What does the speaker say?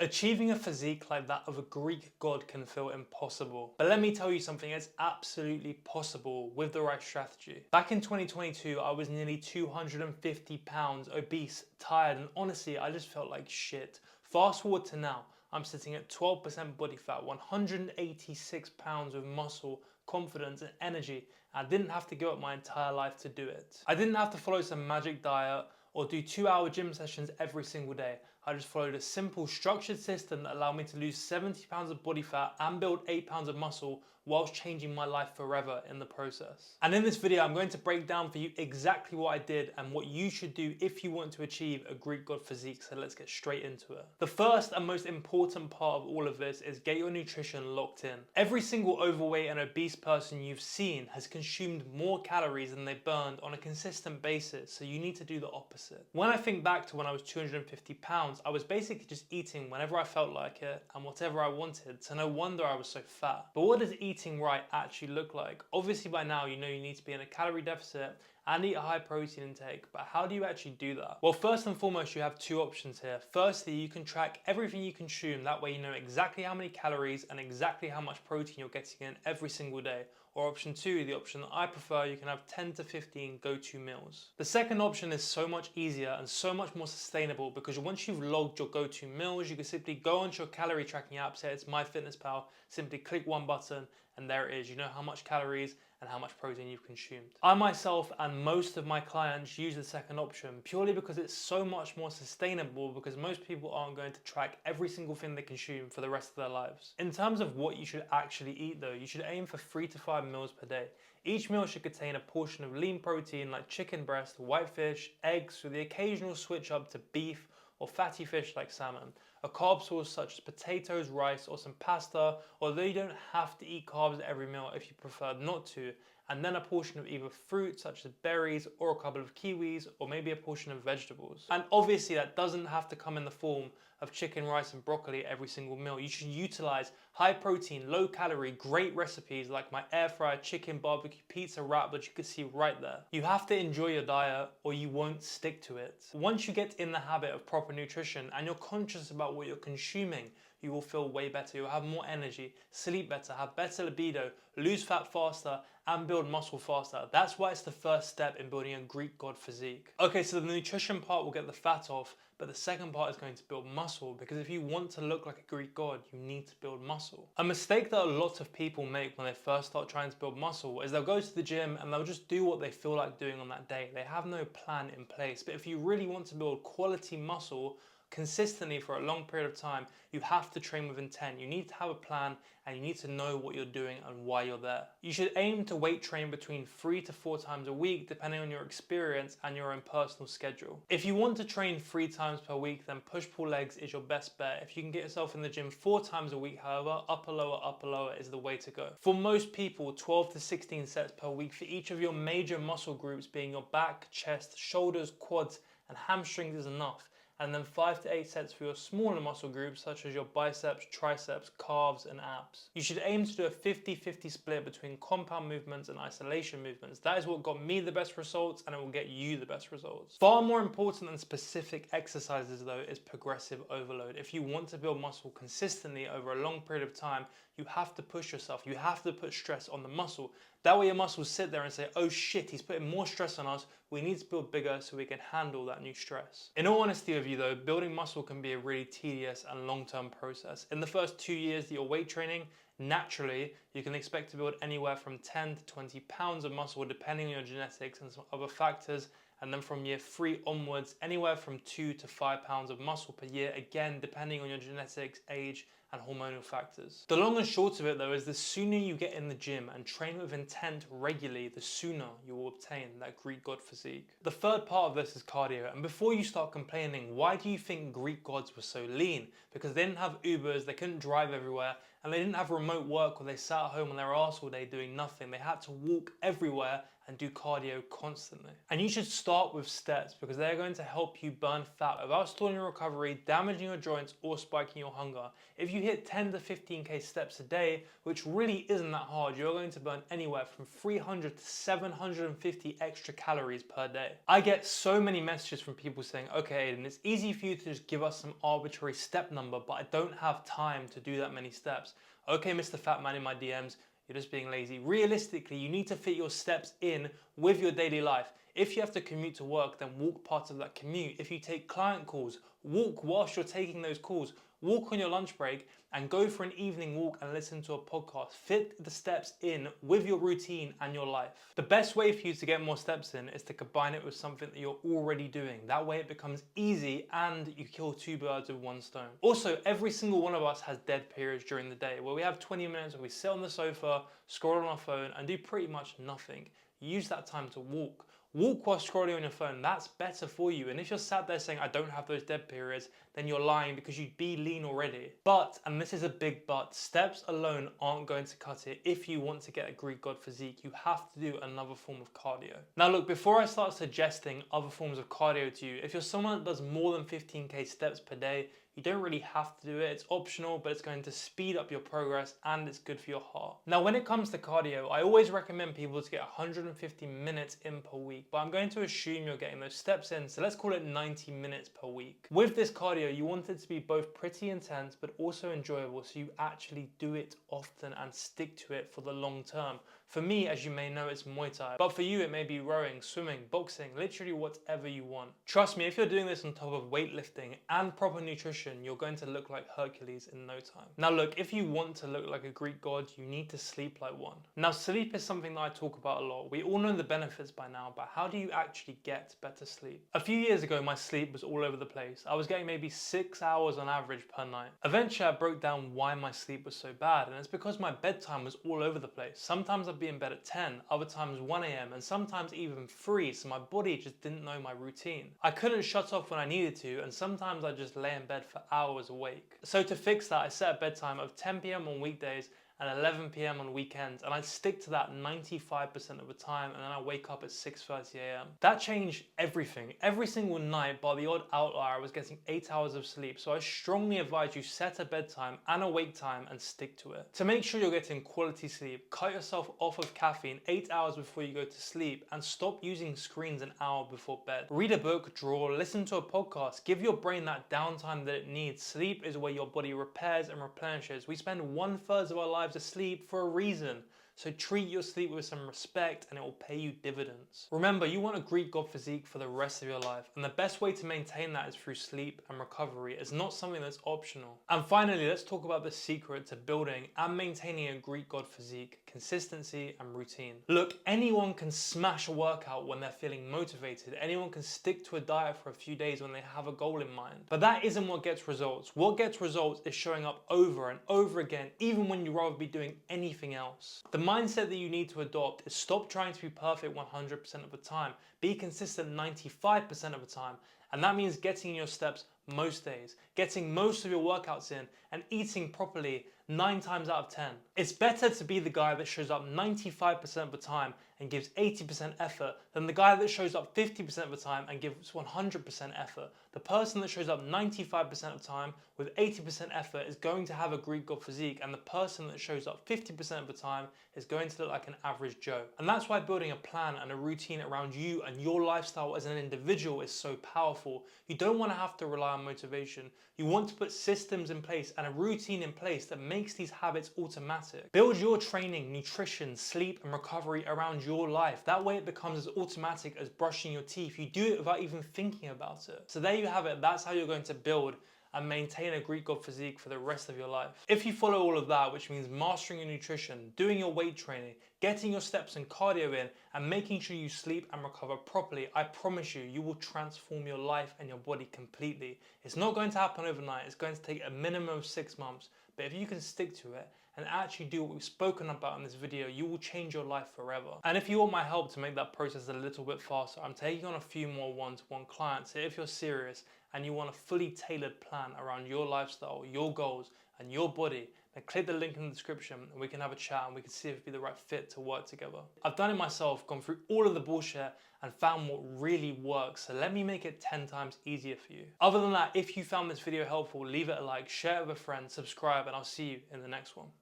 Achieving a physique like that of a Greek god can feel impossible. But let me tell you something, it's absolutely possible with the right strategy. Back in 2022, I was nearly 250 pounds obese, tired, and honestly, I just felt like shit. Fast forward to now, I'm sitting at 12% body fat, 186 pounds of muscle, confidence, and energy. I didn't have to give up my entire life to do it. I didn't have to follow some magic diet or do 2-hour gym sessions every single day. I just followed a simple structured system that allowed me to lose 70 pounds of body fat and build 8 pounds of muscle whilst changing my life forever in the process. And in this video, I'm going to break down for you exactly what I did and what you should do if you want to achieve a Greek god physique. So let's get straight into it. The first and most important part of all of this is get your nutrition locked in. Every single overweight and obese person you've seen has consumed more calories than they burned on a consistent basis, so you need to do the opposite. When I think back to when I was 250 pounds, I was basically just eating whenever I felt like it and whatever I wanted, so no wonder I was so fat. But what does eating right actually look like? Obviously by now you know you need to be in a calorie deficit and eat a high protein intake, but how do you actually do that? Well, first and foremost, you have two options here. Firstly, you can track everything you consume, that way you know exactly how many calories and exactly how much protein you're getting in every single day. Or option two, the option that I prefer, you can have 10 to 15 go-to meals. The second option is so much easier and so much more sustainable because once you've logged your go-to meals, you can simply go onto your calorie tracking app, say it's MyFitnessPal, simply click one button and there it is. You know how much calories and how much protein you've consumed. I myself and most of my clients use the second option purely because it's so much more sustainable, because most people aren't going to track every single thing they consume for the rest of their lives. In terms of what you should actually eat though, you should aim for 3 to 5 meals per day. Each meal should contain a portion of lean protein like chicken breast, white fish, eggs, with the occasional switch up to beef or fatty fish like salmon, a carb source such as potatoes, rice, or some pasta, although you don't have to eat carbs at every meal if you prefer not to, and then a portion of either fruit such as berries or a couple of kiwis, or maybe a portion of vegetables. And obviously that doesn't have to come in the form of chicken, rice, and broccoli every single meal. You should utilize high protein, low calorie, great recipes like my air fryer chicken barbecue pizza wrap that you can see right there. You have to enjoy your diet or you won't stick to it. Once you get in the habit of proper nutrition and you're conscious about what you're consuming, you will feel way better. You'll have more energy, sleep better, have better libido, lose fat faster, and build muscle faster. That's why it's the first step in building a Greek god physique. Okay, so the nutrition part will get the fat off, but the second part is going to build muscle, because if you want to look like a Greek god, you need to build muscle. A mistake that a lot of people make when they first start trying to build muscle is they'll go to the gym and they'll just do what they feel like doing on that day. They have no plan in place. But if you really want to build quality muscle consistently for a long period of time, you have to train with intent. You need to have a plan and you need to know what you're doing and why you're there. You should aim to weight train between 3 to 4 times a week depending on your experience and your own personal schedule. If you want to train 3 times per week, then push-pull legs is your best bet. If you can get yourself in the gym 4 times a week, however, upper lower is the way to go. For most people, 12 to 16 sets per week for each of your major muscle groups, being your back, chest, shoulders, quads, and hamstrings, is enough. And then 5 to 8 sets for your smaller muscle groups such as your biceps, triceps, calves, and abs. You should aim to do a 50-50 split between compound movements and isolation movements. That is what got me the best results, and it will get you the best results. Far more important than specific exercises though is progressive overload. If you want to build muscle consistently over a long period of time, you have to push yourself. You have to put stress on the muscle. That way your muscles sit there and say, oh shit, he's putting more stress on us. We need to build bigger so we can handle that new stress. In all honesty with you though, building muscle can be a really tedious and long-term process. In the first 2 years that you're weight training, naturally, you can expect to build anywhere from 10 to 20 pounds of muscle depending on your genetics and some other factors. And then from year 3 onwards, anywhere from 2 to 5 pounds of muscle per year, again, depending on your genetics, age, and hormonal factors. The long and short of it though is the sooner you get in the gym and train with intent regularly, the sooner you will obtain that Greek god physique. The third part of this is cardio, and before you start complaining, why do you think Greek gods were so lean? Because they didn't have Ubers, they couldn't drive everywhere, and they didn't have remote work where they sat at home on their arse all day doing nothing. They had to walk everywhere and do cardio constantly. And you should start with steps because they're going to help you burn fat without stalling your recovery, damaging your joints, or spiking your hunger. If you hit 10 to 15k steps a day, which really isn't that hard, you're going to burn anywhere from 300 to 750 extra calories per day. I get so many messages from people saying, okay, Aiden, it's easy for you to just give us some arbitrary step number, but I don't have time to do that many steps. Okay, Mr. Fat Man in my DMs, you're just being lazy. Realistically, you need to fit your steps in with your daily life. If you have to commute to work, then walk part of that commute. If you take client calls, walk whilst you're taking those calls. Walk on your lunch break and go for an evening walk and listen to a podcast. Fit the steps in with your routine and your life. The best way for you to get more steps in is to combine it with something that you're already doing. That way it becomes easy and you kill two birds with one stone. Also, every single one of us has dead periods during the day where we have 20 minutes where we sit on the sofa, scroll on our phone and do pretty much nothing. Use that time to walk. Walk while scrolling on your phone, that's better for you. And if you're sat there saying, I don't have those dead periods, then you're lying because you'd be lean already. But, and this is a big but, steps alone aren't going to cut it. If you want to get a Greek god physique, you have to do another form of cardio. Now look, before I start suggesting other forms of cardio to you, if you're someone that does more than 15k steps per day, you don't really have to do it, it's optional, but it's going to speed up your progress and it's good for your heart. Now, when it comes to cardio, I always recommend people to get 150 minutes in per week, but I'm going to assume you're getting those steps in, so let's call it 90 minutes per week. With this cardio, you want it to be both pretty intense, but also enjoyable, so you actually do it often and stick to it for the long term. For me, as you may know, it's Muay Thai, but for you, it may be rowing, swimming, boxing, literally whatever you want. Trust me, if you're doing this on top of weightlifting and proper nutrition, you're going to look like Hercules in no time. Now look, if you want to look like a Greek god, you need to sleep like one. Now sleep is something that I talk about a lot. We all know the benefits by now, but how do you actually get better sleep? A few years ago, my sleep was all over the place. I was getting maybe 6 hours on average per night. Eventually, I broke down why my sleep was so bad, and it's because my bedtime was all over the place. Sometimes I'd be in bed at 10, other times 1 a.m, and sometimes even 3, so my body just didn't know my routine. I couldn't shut off when I needed to, and sometimes I'd just lay in bed for hours awake. So to fix that, I set a bedtime of 10 p.m. on weekdays and 11 p.m. on weekends, and I stick to that 95% of the time, and then I wake up at 6:30 a.m. That changed everything. Every single night, by the odd outlier, I was getting 8 hours of sleep, so I strongly advise you set a bedtime and a wake time and stick to it. To make sure you're getting quality sleep, cut yourself off of caffeine 8 hours before you go to sleep, and stop using screens an hour before bed. Read a book, draw, listen to a podcast, give your brain that downtime that it needs. Sleep is where your body repairs and replenishes. We spend 1/3 of our lives asleep for a reason. So treat your sleep with some respect and it will pay you dividends. Remember, you want a Greek god physique for the rest of your life, and the best way to maintain that is through sleep and recovery. It's not something that's optional. And finally, let's talk about the secret to building and maintaining a Greek god physique: consistency and routine. Look, anyone can smash a workout when they're feeling motivated. Anyone can stick to a diet for a few days when they have a goal in mind. But that isn't what gets results. What gets results is showing up over and over again, even when you'd rather be doing anything else. The mindset that you need to adopt is stop trying to be perfect 100% of the time. Be consistent 95% of the time. And that means getting in your steps most days, getting most of your workouts in, and eating properly 9 times out of 10. It's better to be the guy that shows up 95% of the time and gives 80% effort than the guy that shows up 50% of the time and gives 100% effort. The person that shows up 95% of the time with 80% effort is going to have a Greek god physique, and the person that shows up 50% of the time is going to look like an average Joe. And that's why building a plan and a routine around you and your lifestyle as an individual is so powerful. You don't want to have to rely on motivation. You want to put systems in place and a routine in place that makes these habits automatic. Build your training, nutrition, sleep and recovery around your life. That way it becomes as automatic as brushing your teeth. You do it without even thinking about it. So there you have it. That's how you're going to build and maintain a Greek god physique for the rest of your life. If you follow all of that, which means mastering your nutrition, doing your weight training, getting your steps and cardio in, and making sure you sleep and recover properly, I promise you, you will transform your life and your body completely. It's not going to happen overnight. It's going to take a minimum of 6 months. But if you can stick to it and actually do what we've spoken about in this video, you will change your life forever. And if you want my help to make that process a little bit faster, I'm taking on a few more one-to-one clients. So if you're serious and you want a fully tailored plan around your lifestyle, your goals, and your body, and click the link in the description and we can have a chat and we can see if it'd be the right fit to work together. I've done it myself, gone through all of the bullshit and found what really works, so let me make it 10 times easier for you. Other than that, if you found this video helpful, leave it a like, share it with a friend, subscribe, and I'll see you in the next one.